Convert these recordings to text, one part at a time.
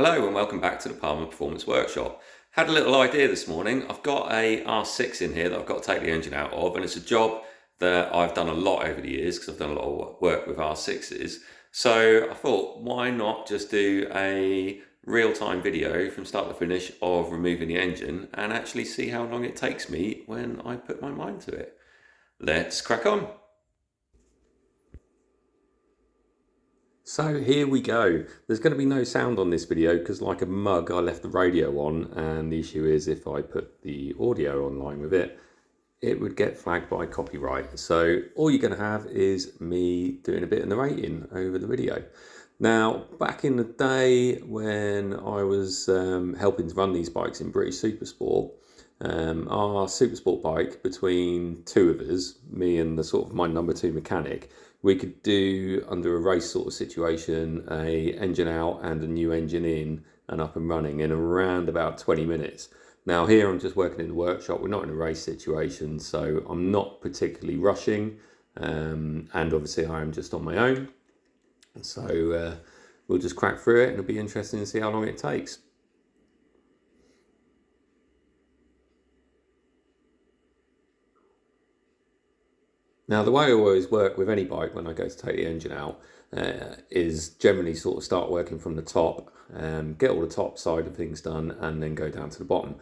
Hello and welcome back to the Palmer Performance Workshop. Had a little idea this morning. I've got a R6 in here that I've got to take the engine out of, and it's a job that I've done a lot over the years because I've done a lot of work with R6s. So I thought, why not just do a real-time video from start to finish of removing the engine and actually see how long it takes me when I put my mind to it. Let's crack on. So here we go. There's going to be no sound on this video because, like a mug, I left the radio on, and the issue is if I put the audio online with it, it would get flagged by copyright. So all you're going to have is me doing a bit of narrating over the video. Now, back in the day when I was helping to run these bikes in British Supersport, our Supersport bike, between two of us, me and the sort of my number two mechanic, we could do, under a race sort of situation, a engine out and a new engine in and up and running in around about 20 minutes. Now here I'm just working in the workshop, we're not in a race situation, so I'm not particularly rushing, and obviously I am just on my own. So we'll just crack through it and it'll be interesting to see how long it takes. Now, the way I always work with any bike when I go to take the engine out is generally sort of start working from the top, get all the top side of things done, and then go down to the bottom.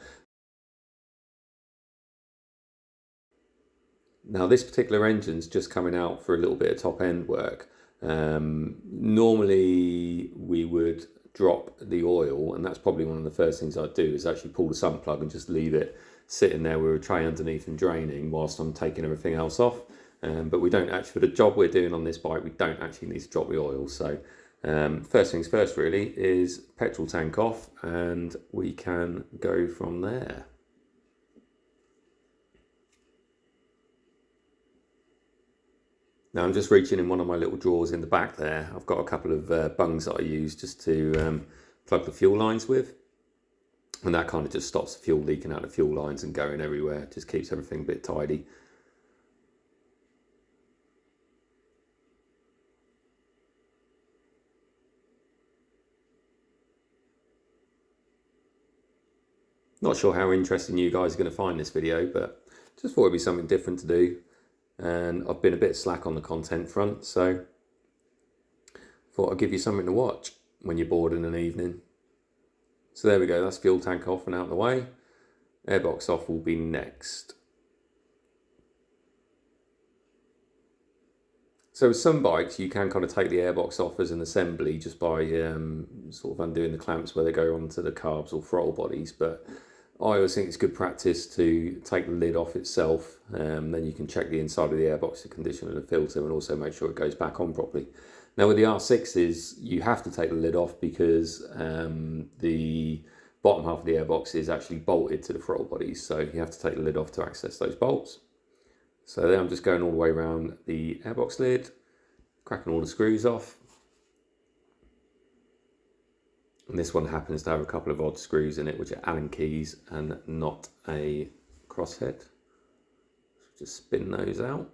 Now, this particular engine's just coming out for a little bit of top end work. Normally, we would drop the oil, and that's probably one of the first things I'd do is actually pull the sump plug and just leave it sitting there with a tray underneath and draining whilst I'm taking everything else off. But we don't actually, for the job we're doing on this bike, we don't actually need to drop the oil. So first things first really is petrol tank off, and we can go from there. Now I'm just reaching in one of my little drawers in the back there. I've got a couple of bungs that I use just to plug the fuel lines with. And that kind of just stops the fuel leaking out of fuel lines and going everywhere. Just keeps everything a bit tidy. Not sure how interesting you guys are going to find this video, but just thought it'd be something different to do. And I've been a bit slack on the content front, so thought I'd give you something to watch when you're bored in an evening. So there we go, that's fuel tank off and out of the way. Airbox off will be next. So with some bikes, you can kind of take the airbox off as an assembly just by sort of undoing the clamps where they go onto the carbs or throttle bodies. But I always think it's good practice to take the lid off itself. Then you can check the inside of the airbox, the condition of the filter, and also make sure it goes back on properly. Now with the R6s, you have to take the lid off because the bottom half of the airbox is actually bolted to the throttle bodies. So you have to take the lid off to access those bolts. So then I'm just going all the way around the airbox lid, cracking all the screws off. And this one happens to have a couple of odd screws in it, which are Allen keys and not a crosshead. So just spin those out.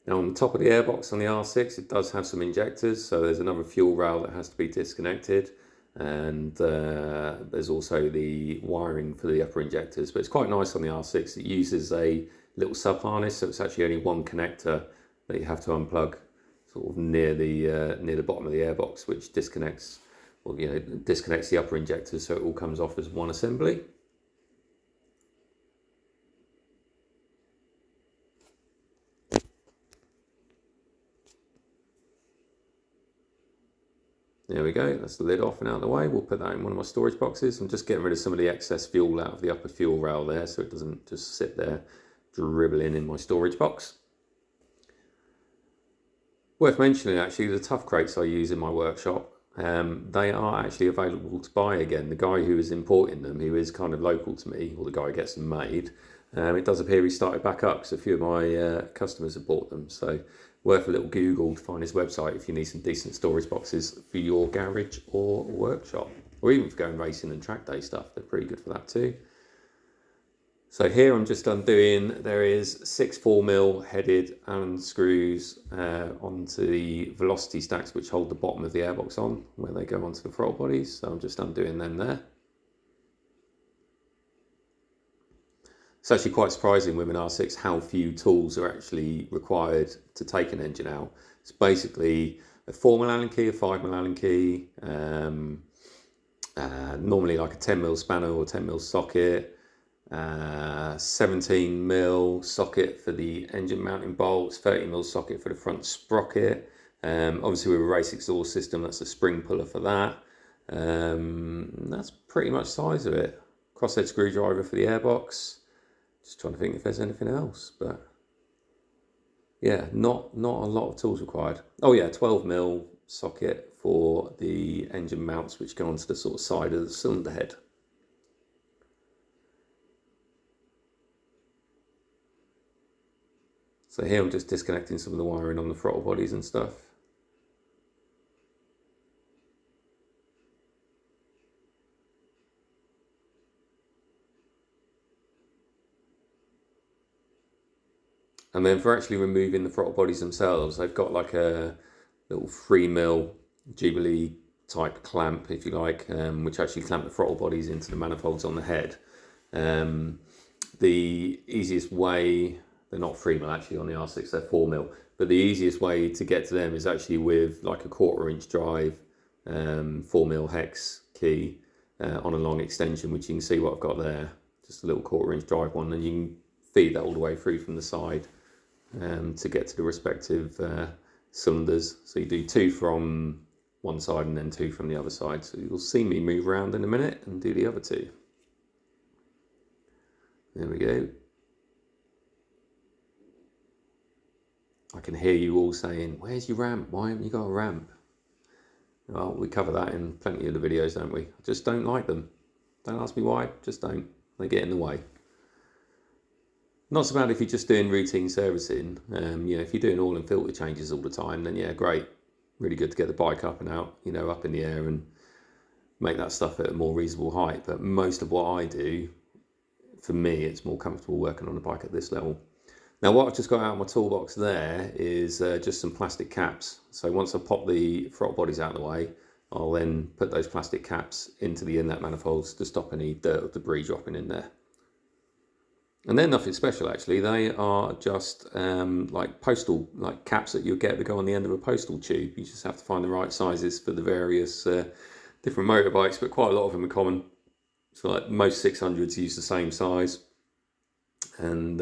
Now on the top of the airbox on the R6, it does have some injectors. So there's another fuel rail that has to be disconnected. And there's also the wiring for the upper injectors, but it's quite nice on the R6. It uses a little sub harness, so it's actually only one connector that you have to unplug sort of near the bottom of the airbox, which disconnects, well, disconnects the upper injectors, so it all comes off as one assembly. There we go, that's the lid off and out of the way. We'll put that in one of my storage boxes. I'm just getting rid of some of the excess fuel out of the upper fuel rail there so it doesn't just sit there dribbling in my storage box. Worth mentioning actually, the tough crates I use in my workshop, they are actually available to buy again. The guy who is importing them, who is kind of local to me, or the guy who gets them made, it does appear he started back up because a few of my customers have bought them. So worth a little Google to find his website if you need some decent storage boxes for your garage or workshop, or even for going racing and track day stuff. They're pretty good for that too. So here I'm just undoing, there is 6 4mm headed Allen screws onto the velocity stacks which hold the bottom of the airbox on where they go onto the throttle bodies. So I'm just undoing them there. It's actually quite surprising with an R6 how few tools are actually required to take an engine out. It's basically a 4mm Allen key, a 5mm Allen key, normally like a 10mm spanner or 10mm socket, 17mm socket for the engine mounting bolts, 30mm socket for the front sprocket. Obviously with a race exhaust system, that's a spring puller for that. That's pretty much the size of it. Crosshead screwdriver for the airbox. Just trying to think if there's anything else, but yeah, not a lot of tools required. Oh yeah, 12mm socket for the engine mounts which go onto the sort of side of the cylinder head. So here I'm just disconnecting some of the wiring on the throttle bodies and stuff. And then for actually removing the throttle bodies themselves, they've got like a little 3mm Jubilee type clamp, if you like, which actually clamp the throttle bodies into the manifolds on the head. The easiest way, they're not 3mm actually on the R6, they're 4mm, but the easiest way to get to them is actually with like a 1/4 inch drive, 4mm hex key on a long extension, which you can see what I've got there, just a little 1/4 inch drive one, and you can feed that all the way through from the side to get to the respective cylinders. So you do 2 from one side and then 2 from the other side. So you'll see me move around in a minute and do the other 2. There we go. I can hear you all saying, where's your ramp? Why haven't you got a ramp? Well, we cover that in plenty of the videos, don't we? I just don't like them. Don't ask me why, just don't. They get in the way. Not so bad if you're just doing routine servicing. You know, if you're doing oil and filter changes all the time, then yeah, great. Really good to get the bike up and out, you know, up in the air and make that stuff at a more reasonable height. But most of what I do, for me, it's more comfortable working on a bike at this level. Now, what I've just got out of my toolbox there is just some plastic caps. So once I pop the throttle bodies out of the way, I'll then put those plastic caps into the inlet manifolds to stop any dirt or debris dropping in there. And they're nothing special actually. They are just like postal, like caps that you'll get that go on the end of a postal tube. You just have to find the right sizes for the various different motorbikes, but quite a lot of them are common. So like most 600s use the same size, and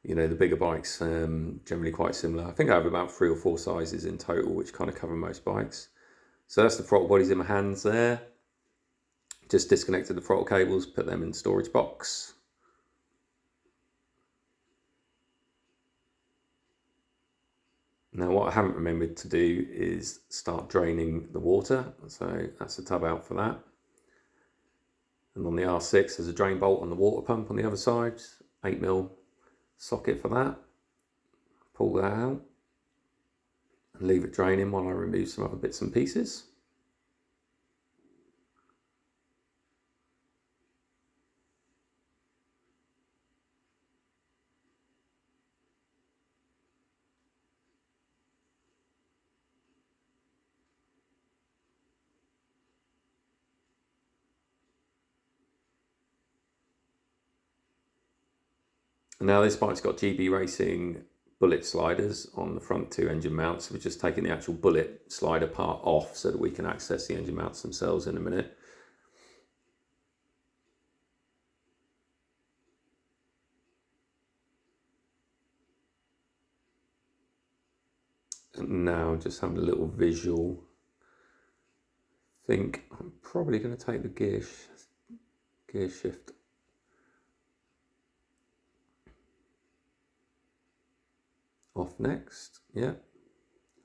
you know, the bigger bikes generally quite similar. I think I have about 3 or 4 sizes in total, which kind of cover most bikes. So that's the throttle bodies in my hands there. Just disconnected the throttle cables, put them in the storage box. Now what I haven't remembered to do is start draining the water, so that's the tub out for that. And on the R6 there's a drain bolt on the water pump on the other side, 8mm socket for that. Pull that out and leave it draining while I remove some other bits and pieces. Now this bike's got GB Racing bullet sliders on the front 2 engine mounts. We're just taking the actual bullet slider part off so that we can access the engine mounts themselves in a minute. And now just having a little visual. I think I'm probably going to take the gear shift off next. Yeah,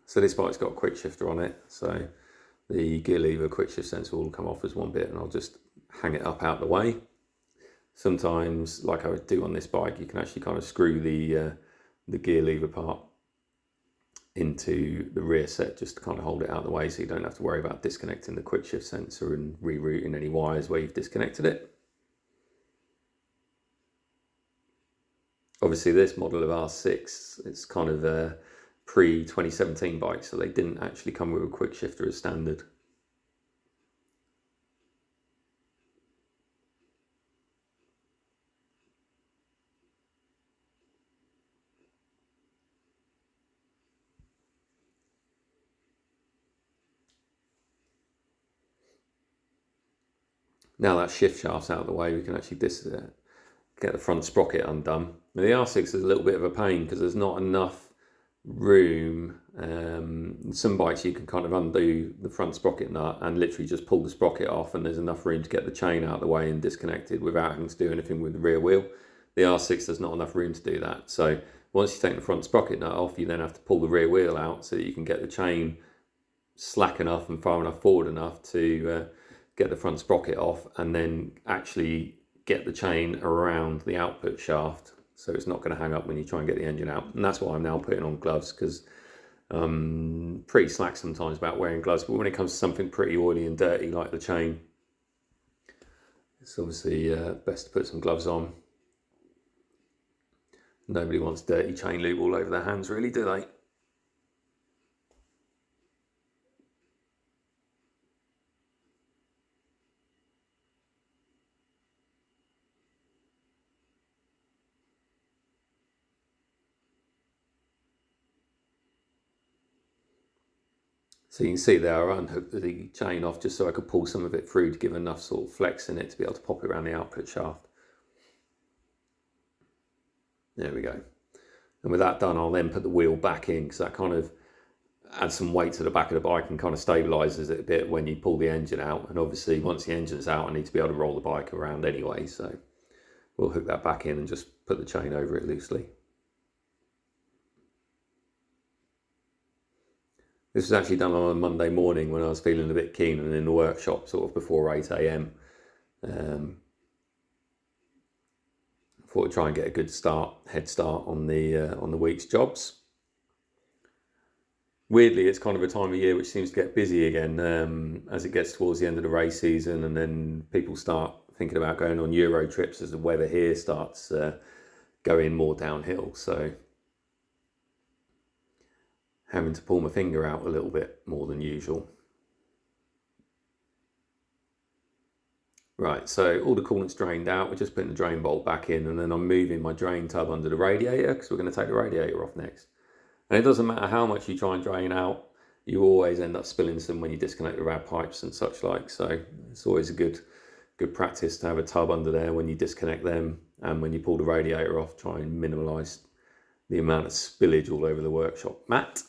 so this bike's got a quick shifter on it, so the gear lever quick shift sensor will come off as one bit, and I'll just hang it up out the way. Sometimes, like I would do on this bike, you can actually kind of screw the gear lever part into the rear set just to kind of hold it out of the way, so you don't have to worry about disconnecting the quick shift sensor and rerouting any wires where you've disconnected it. Obviously this model of R6, it's kind of a pre-2017 bike, so they didn't actually come with a quick shifter as standard. Now that shift shaft's out of the way, we can actually get the front sprocket undone. Now the R6 is a little bit of a pain because there's not enough room. Some bikes you can kind of undo the front sprocket nut and literally just pull the sprocket off, and there's enough room to get the chain out of the way and disconnected without having to do anything with the rear wheel. The R6 there's not enough room to do that. So once you take the front sprocket nut off, you then have to pull the rear wheel out so that you can get the chain slack enough and far enough forward enough to get the front sprocket off, and then actually get the chain around the output shaft so it's not going to hang up when you try and get the engine out. And that's why I'm now putting on gloves, because pretty slack sometimes about wearing gloves, but when it comes to something pretty oily and dirty like the chain, it's obviously best to put some gloves on. Nobody wants dirty chain lube all over their hands, really, do they? So you can see there I unhooked the chain off just so I could pull some of it through to give enough sort of flex in it to be able to pop it around the output shaft. There we go. And with that done, I'll then put the wheel back in, because that kind of adds some weight to the back of the bike and kind of stabilises it a bit when you pull the engine out. And obviously once the engine's out, I need to be able to roll the bike around anyway, so we'll hook that back in and just put the chain over it loosely. This was actually done on a Monday morning when I was feeling a bit keen and in the workshop sort of before 8 AM. Thought I'd try and get a good head start on the week's jobs. Weirdly, it's kind of a time of year which seems to get busy again as it gets towards the end of the race season, and then people start thinking about going on Euro trips as the weather here starts going more downhill. So having to pull my finger out a little bit more than usual. Right, so all the coolant's drained out. We're just putting the drain bolt back in, and then I'm moving my drain tub under the radiator because we're going to take the radiator off next. And it doesn't matter how much you try and drain out, you always end up spilling some when you disconnect the rad pipes and such like. So it's always a good practice to have a tub under there when you disconnect them, and when you pull the radiator off, try and minimise the amount of spillage all over the workshop mat.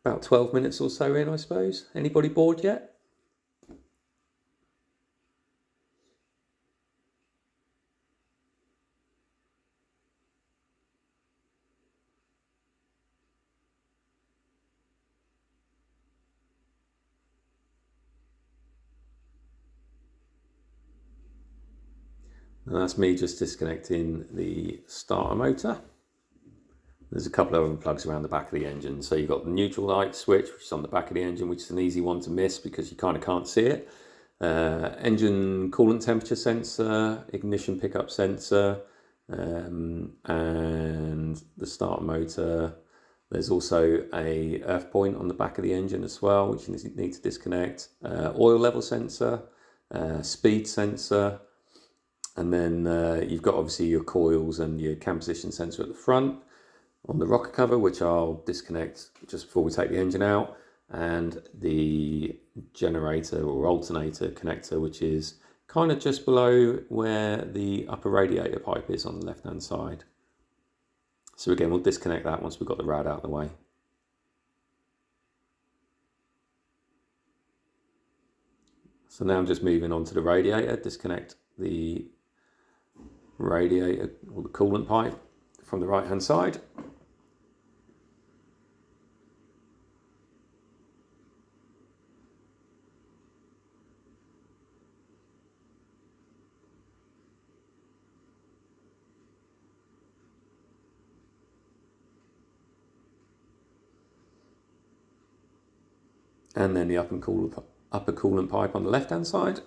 About 12 minutes or so in, I suppose. Anybody bored yet? And that's me just disconnecting the starter motor. There's a couple of other plugs around the back of the engine. So you've got the neutral light switch, which is on the back of the engine, which is an easy one to miss because you kind of can't see it. Engine coolant temperature sensor, ignition pickup sensor, and the starter motor. There's also a earth point on the back of the engine as well, which you need to disconnect. Oil level sensor, speed sensor, and then you've got obviously your coils and your cam position sensor at the front on the rocker cover, which I'll disconnect just before we take the engine out, and the generator or alternator connector, which is kind of just below where the upper radiator pipe is on the left hand side. So again, we'll disconnect that once we've got the rad out of the way. So now I'm just moving on to the radiator, disconnect the radiator or the coolant pipe from the right hand side. and then the upper coolant pipe on the left hand side.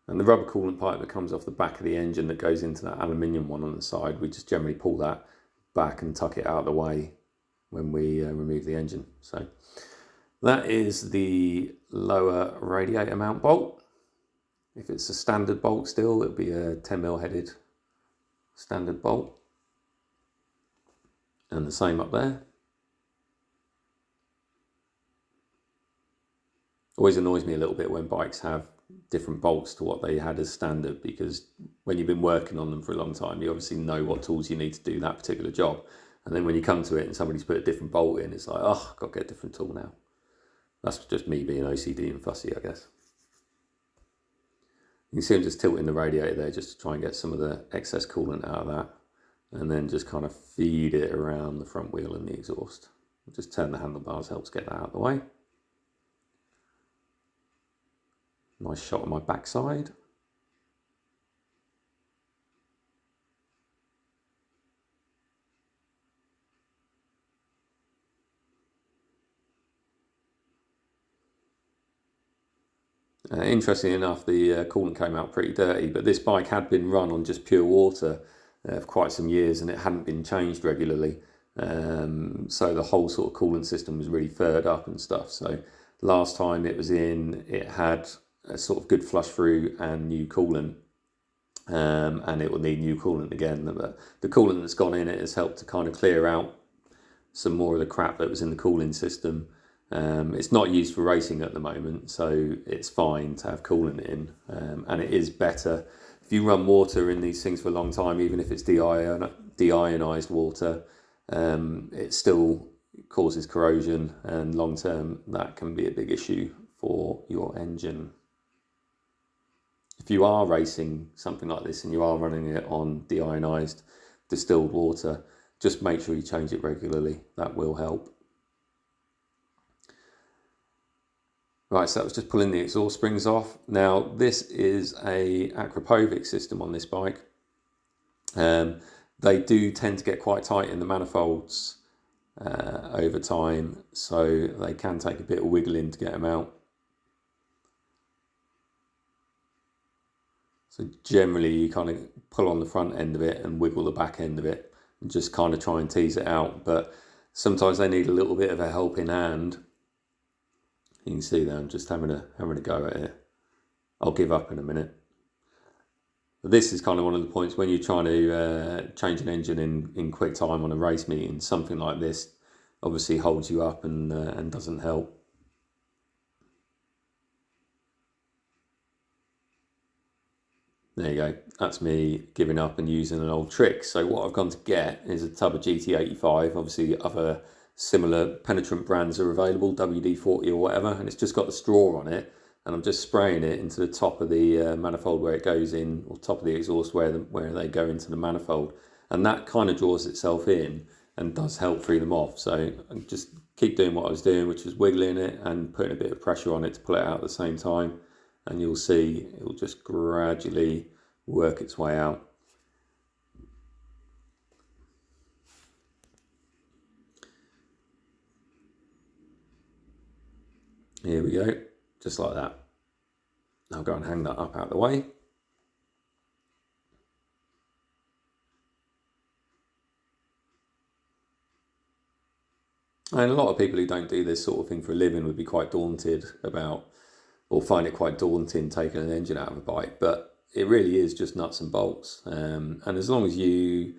And the rubber coolant pipe that comes off the back of the engine that goes into that aluminium one on the side, we just generally pull that back and tuck it out of the way when we remove the engine. So that is the lower radiator mount bolt. If it's a standard bolt still, it'll be a 10mm headed standard bolt. And the same up there. Always annoys me a little bit when bikes have different bolts to what they had as standard, because when you've been working on them for a long time, you obviously know what tools you need to do that particular job. And then when you come to it and somebody's put a different bolt in, it's like, oh, I've got to get a different tool now. That's just me being OCD and fussy, I guess. You can see I'm just tilting the radiator there just to try and get some of the excess coolant out of that, and then just kind of feed it around the front wheel and the exhaust. Just turn the handlebars, helps get that out of the way. Nice shot of my backside. Interestingly enough, the coolant came out pretty dirty, but this bike had been run on just pure water for quite some years, and it hadn't been changed regularly. So the whole sort of coolant system was really furred up and stuff. So last time it was in, it had a sort of good flush through and new coolant, and it will need new coolant again. But the coolant that's gone in it has helped to kind of clear out some more of the crap that was in the cooling system. It's not used for racing at the moment, so it's fine to have coolant in, and it is better if you run water in these things for a long time, even if it's deionized water. It still causes corrosion, and long term that can be a big issue for your engine. If you are racing something like this and you are running it on deionized distilled water, just make sure you change it regularly. That will help. Right, so that was just pulling the exhaust springs off. Now this is a Akrapovic system on this bike. They do tend to get quite tight in the manifolds over time, so they can take a bit of wiggling to get them out. So generally you kind of pull on the front end of it and wiggle the back end of it and just kind of try and tease it out. But sometimes they need a little bit of a helping hand. You can see that I'm just having a go at it. I'll give up in a minute. But this is kind of one of the points when you're trying to change an engine in quick time on a race meeting. Something like this obviously holds you up and doesn't help. There you go. That's me giving up and using an old trick. So what I've gone to get is a tub of GT85. Obviously other similar penetrant brands are available, WD-40 or whatever, and it's just got the straw on it, and I'm just spraying it into the top of the manifold where it goes in, or top of the exhaust where they go into the manifold, and that kind of draws itself in and does help free them off. So I just keep doing what I was doing, which was wiggling it and putting a bit of pressure on it to pull it out at the same time, and you'll see it will just gradually work its way out. Here we go, just like that. I'll go and hang that up out of the way. And a lot of people who don't do this sort of thing for a living would be quite daunted about, or find it quite daunting taking an engine out of a bike, but it really is just nuts and bolts. And as long as you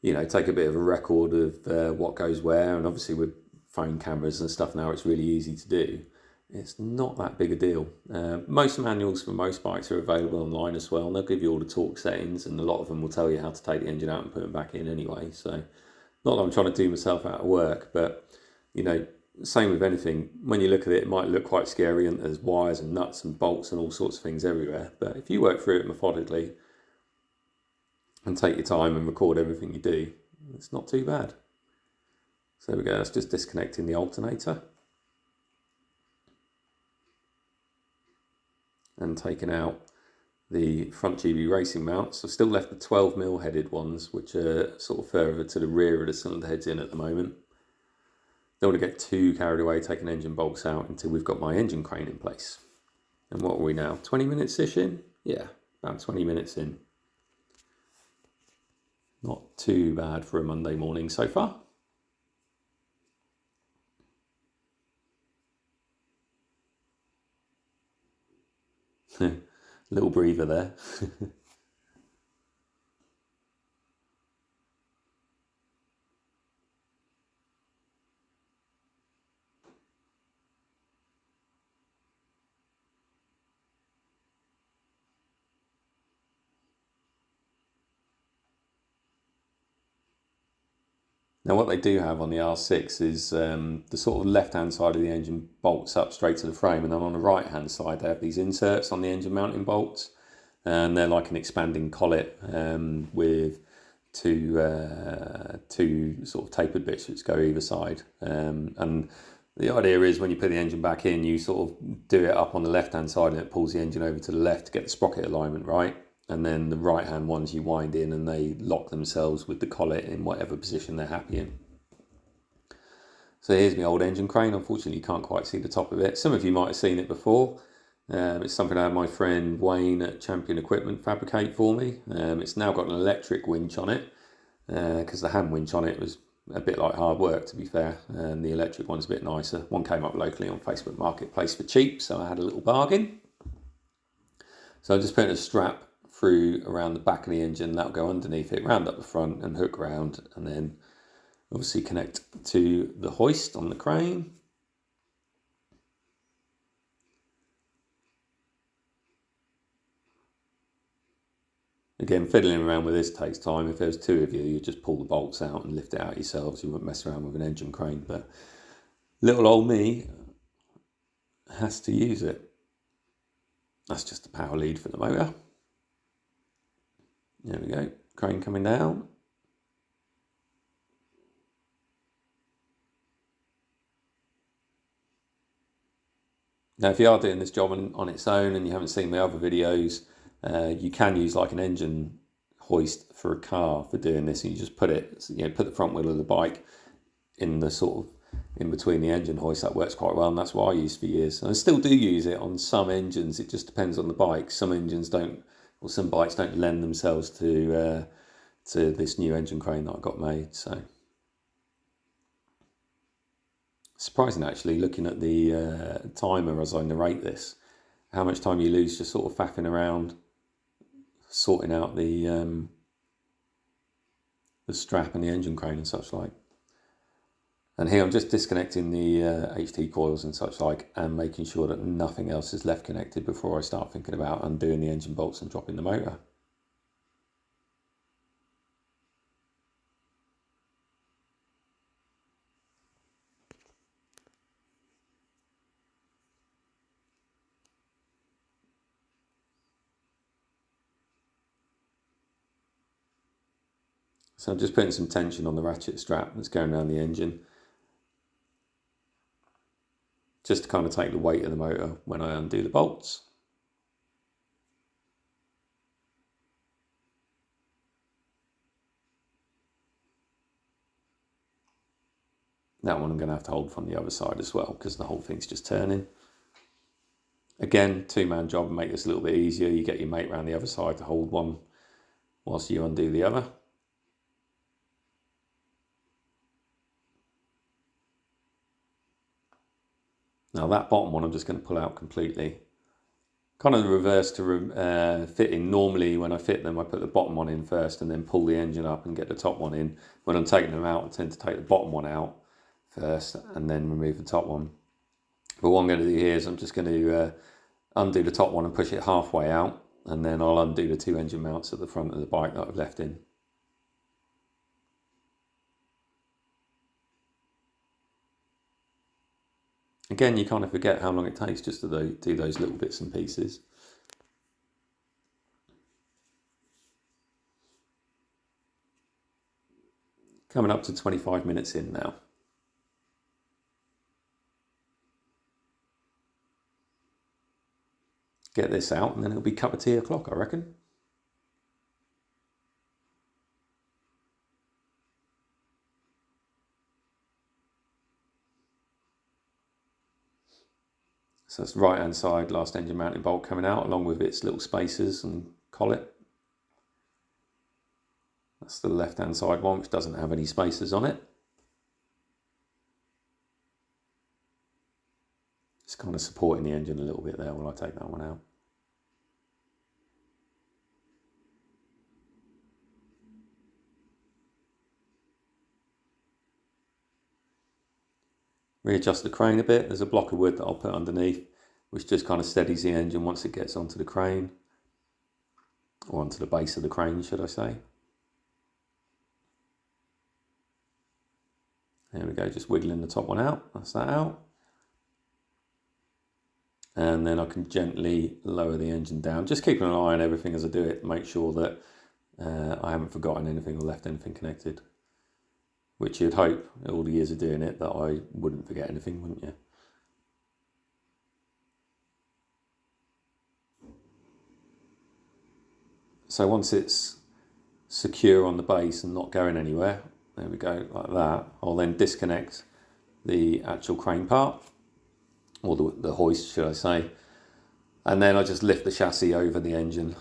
take a bit of a record of what goes where, and obviously with phone cameras and stuff now, it's really easy to do. It's not that big a deal. Most manuals for most bikes are available online as well, and they'll give you all the torque settings, and a lot of them will tell you how to take the engine out and put it back in anyway. So not that I'm trying to do myself out of work, but same with anything. When you look at it, it might look quite scary, and there's wires and nuts and bolts and all sorts of things everywhere. But if you work through it methodically and take your time and record everything you do, it's not too bad. So there we go, that's just disconnecting the alternator and taking out the front GB racing mounts. I've still left the 12mm headed ones, which are sort of further to the rear of the cylinder heads in at the moment. Don't want to get too carried away taking engine bolts out until we've got my engine crane in place. And what are we now, 20 minutes-ish in? Yeah, about 20 minutes in. Not too bad for a Monday morning so far. Little breather there. Now what they do have on the R6 is the sort of left-hand side of the engine bolts up straight to the frame, and then on the right-hand side they have these inserts on the engine mounting bolts, and they're like an expanding collet with two sort of tapered bits which go either side. And the idea is when you put the engine back in, you sort of do it up on the left-hand side and it pulls the engine over to the left to get the sprocket alignment right. And then the right-hand ones you wind in and they lock themselves with the collet in whatever position they're happy in. So here's my old engine crane. Unfortunately, you can't quite see the top of it. Some of you might have seen it before. It's something I had my friend Wayne at Champion Equipment fabricate for me. It's now got an electric winch on it because the hand winch on it was a bit like hard work, to be fair. And the electric one's a bit nicer. One came up locally on Facebook Marketplace for cheap, so I had a little bargain. So I just put a strap through around the back of the engine, that'll go underneath it, round up the front and hook round, and then obviously connect to the hoist on the crane. Again, fiddling around with this takes time. If there's two of you, you just pull the bolts out and lift it out yourselves. You won't mess around with an engine crane, but little old me has to use it. That's just the power lead for the motor. There we go, crane coming down. Now, if you are doing this job on its own and you haven't seen my other videos, you can use like an engine hoist for a car for doing this. And you just put it, put the front wheel of the bike in the sort of in between the engine hoist. That works quite well, and that's what I used for years. And I still do use it on some engines. It just depends on the bike. Some engines don't. Well, some bikes don't lend themselves to this new engine crane that I got made. So surprising, actually, looking at the timer as I narrate this, how much time you lose just sort of faffing around, sorting out the strap and the engine crane and such like. And here I'm just disconnecting the HT coils and such like, and making sure that nothing else is left connected before I start thinking about undoing the engine bolts and dropping the motor. So I'm just putting some tension on the ratchet strap that's going around the engine, just to kind of take the weight of the motor when I undo the bolts. That one I'm going to have to hold from the other side as well, because the whole thing's just turning. Again, two-man job, and make this a little bit easier. You get your mate around the other side to hold one whilst you undo the other. Now that bottom one I'm just going to pull out completely. Kind of the reverse to fitting. Normally when I fit them I put the bottom one in first and then pull the engine up and get the top one in. When I'm taking them out I tend to take the bottom one out first and then remove the top one. But what I'm going to do here is I'm just going to undo the top one and push it halfway out, and then I'll undo the two engine mounts at the front of the bike that I've left in. Again, you kind of forget how long it takes just to do those little bits and pieces. Coming up to 25 minutes in now. get this out, and then it'll be cup of tea o'clock, I reckon. So that's the right hand side last engine mounting bolt coming out, along with its little spacers and collet. That's the left hand side one, which doesn't have any spacers on it. Just kind of supporting the engine a little bit there while I take that one out. Readjust the crane a bit. There's a block of wood that I'll put underneath, which just kind of steadies the engine once it gets onto the crane, or onto the base of the crane, should I say. There we go, just wiggling the top one out. That's that out. And then I can gently lower the engine down, just keeping an eye on everything as I do it, make sure that I haven't forgotten anything or left anything connected. Which you'd hope, all the years of doing it, that I wouldn't forget anything, wouldn't you? So once it's secure on the base and not going anywhere, there we go, like that, I'll then disconnect the actual crane part, or the hoist, should I say, and then I just lift the chassis over the engine.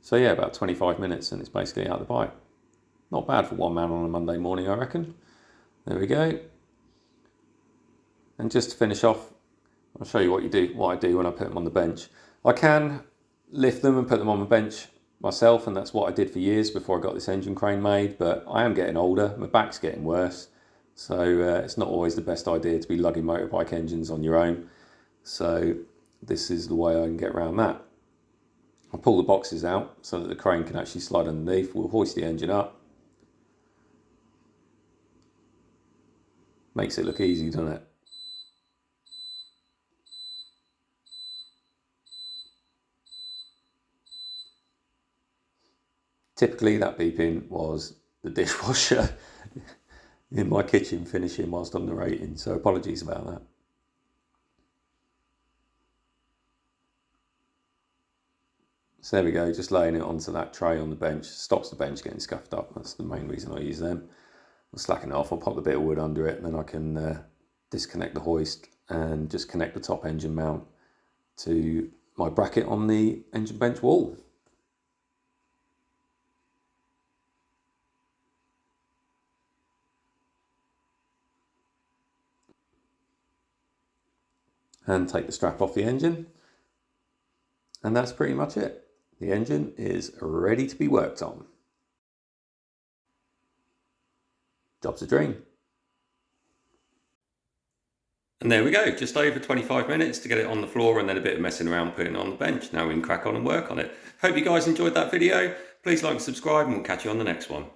So yeah, about 25 minutes and it's basically out the bike. Not bad for one man on a Monday morning, I reckon. There we go. And just to finish off, I'll show you what I do when I put them on the bench. I can lift them and put them on the bench myself, and that's what I did for years before I got this engine crane made, but I am getting older, my back's getting worse, so it's not always the best idea to be lugging motorbike engines on your own. So this is the way I can get around that. I'll pull the boxes out so that the crane can actually slide underneath. We'll hoist the engine up. Makes it look easy, doesn't it? Typically that beeping was the dishwasher in my kitchen finishing whilst I'm narrating, so apologies about that. So there we go, just laying it onto that tray on the bench, stops the bench getting scuffed up. That's the main reason I use them. I'll slacken it off, I'll pop a bit of wood under it, and then I can disconnect the hoist and just connect the top engine mount to my bracket on the engine bench wall. And take the strap off the engine. And that's pretty much it. The engine is ready to be worked on. Job's a dream. And there we go, just over 25 minutes to get it on the floor, and then a bit of messing around putting it on the bench. Now we can crack on and work on it. Hope you guys enjoyed that video. Please like and subscribe, and we'll catch you on the next one.